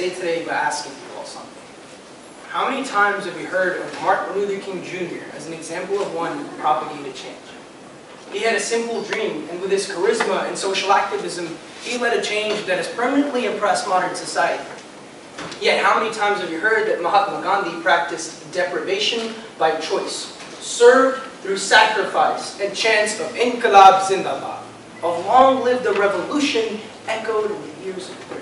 say today by asking you all something. How many times have we heard of Martin Luther King Jr. as an example of one who propagated change? He had a simple dream, and with his charisma and social activism, he led a change that has permanently impressed modern society. Yet how many times have you heard that Mahatma Gandhi practiced deprivation by choice, served through sacrifice, and chants of Inqilab Zindabad, of long live the revolution, echoed with years of British.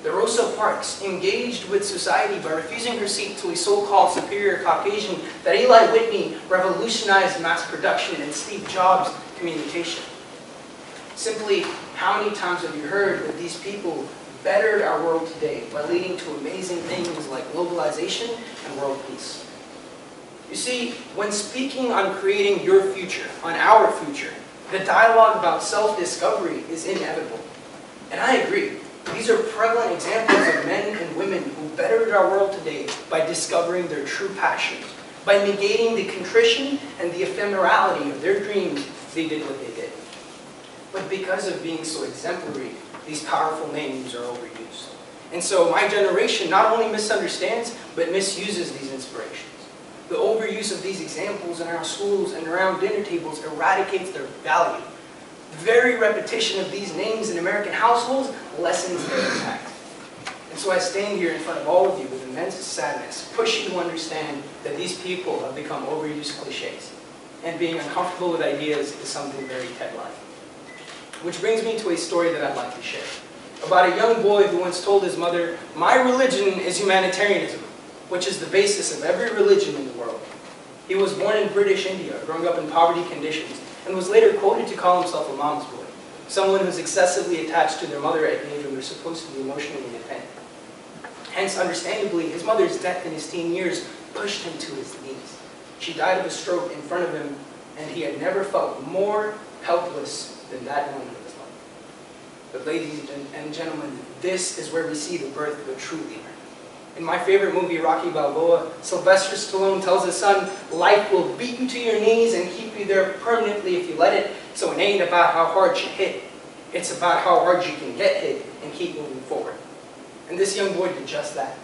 The Rosa Parks engaged with society by refusing her seat to a so-called superior Caucasian, that Eli Whitney revolutionized mass production and Steve Jobs communication. Simply, how many times have you heard that these people bettered our world today by leading to amazing things like globalization and world peace? You see, when speaking on creating your future, on our future, the dialogue about self-discovery is inevitable. And I agree. These are prevalent examples of men and women who bettered our world today by discovering their true passions. By negating the contrition and the ephemerality of their dreams, they did what they did. But because of being so exemplary, these powerful names are overused. And so my generation not only misunderstands, but misuses these inspirations. The overuse of these examples in our schools and around dinner tables eradicates their value. The very repetition of these names in American households lessens their impact. And so I stand here in front of all of you with immense sadness, pushing to understand that these people have become overused cliches. And being uncomfortable with ideas is something very TED-like. Which brings me to a story that I'd like to share. About a young boy who once told his mother, "My religion is humanitarianism, which is the basis of every religion in the world." He was born in British India, growing up in poverty conditions, and was later quoted to call himself a mama's boy, someone who's excessively attached to their mother at an age when they're supposed to be emotionally independent. Hence, understandably, his mother's death in his teen years pushed him to his knees. She died of a stroke in front of him, and he had never felt more helpless than that moment of his life. But ladies and gentlemen, this is where we see the birth of a true leader. In my favorite movie, Rocky Balboa, Sylvester Stallone tells his son, "Life will beat you to your knees and keep you there permanently if you let it, so it ain't about how hard you hit. It's about how hard you can get hit and keep moving forward." And this young boy did just that.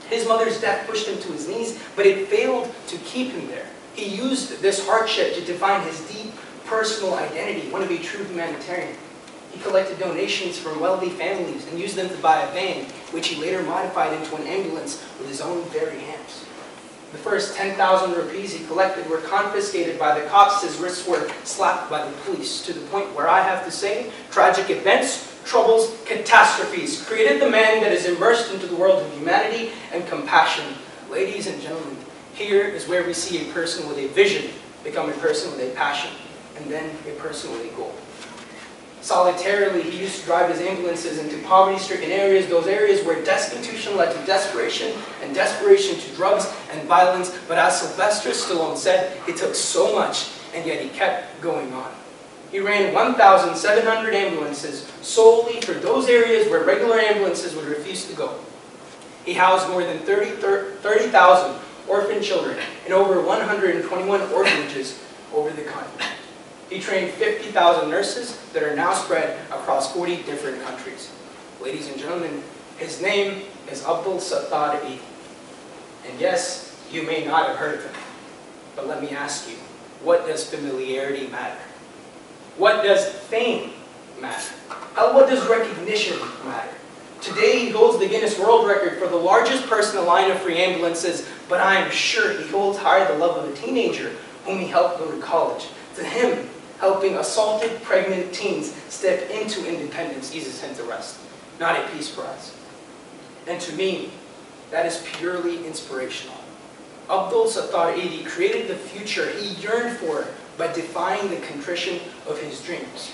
His mother's death pushed him to his knees, but it failed to keep him there. He used this hardship to define his deep personal identity, one of a true humanitarian. He collected donations from wealthy families and used them to buy a van, which he later modified into an ambulance with his own very hands. The first 10,000 rupees he collected were confiscated by the cops. His wrists were slapped by the police, to the point where I have to say, tragic events, troubles, catastrophes created the man that is immersed into the world of humanity and compassion. Ladies and gentlemen, here is where we see a person with a vision become a person with a passion, and then a person with a goal. Solitarily, he used to drive his ambulances into poverty-stricken areas, those areas where destitution led to desperation, and desperation to drugs and violence. But as Sylvester Stallone said, it took so much, and yet he kept going on. He ran 1,700 ambulances solely for those areas where regular ambulances would refuse to go. He housed more than 30,000 orphan children in over 121 orphanages over the continent. He trained 50,000 nurses that are now spread across 40 different countries. Ladies and gentlemen, his name is Abdul Sattar Eid. And yes, you may not have heard of him, but let me ask you, what does familiarity matter? What does fame matter? What does recognition matter? Today he holds the Guinness World Record for the largest person in a line of free ambulances, but I am sure he holds higher the love of a teenager whom he helped go to college. To him, helping assaulted pregnant teens step into independence eases him to rest, not a peace prize. And to me, that is purely inspirational. Abdul Sattar Eid created the future he yearned for by defying the contrition of his dreams.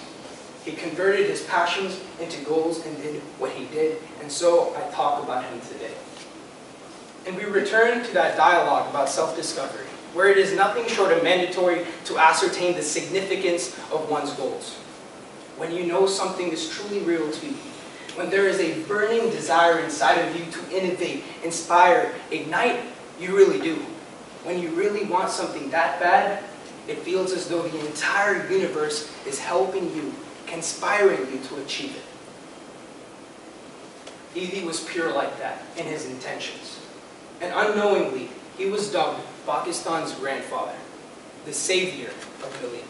He converted his passions into goals and did what he did, and so I talk about him today. And we return to that dialogue about self-discovery, where it is nothing short of mandatory to ascertain the significance of one's goals. When you know something is truly real to you, when there is a burning desire inside of you to innovate, inspire, ignite, you really do. When you really want something that bad, it feels as though the entire universe is helping you, conspiring you to achieve it. Edhi was pure like that in his intentions. And unknowingly, he was dubbed Pakistan's grandfather, the savior of millions.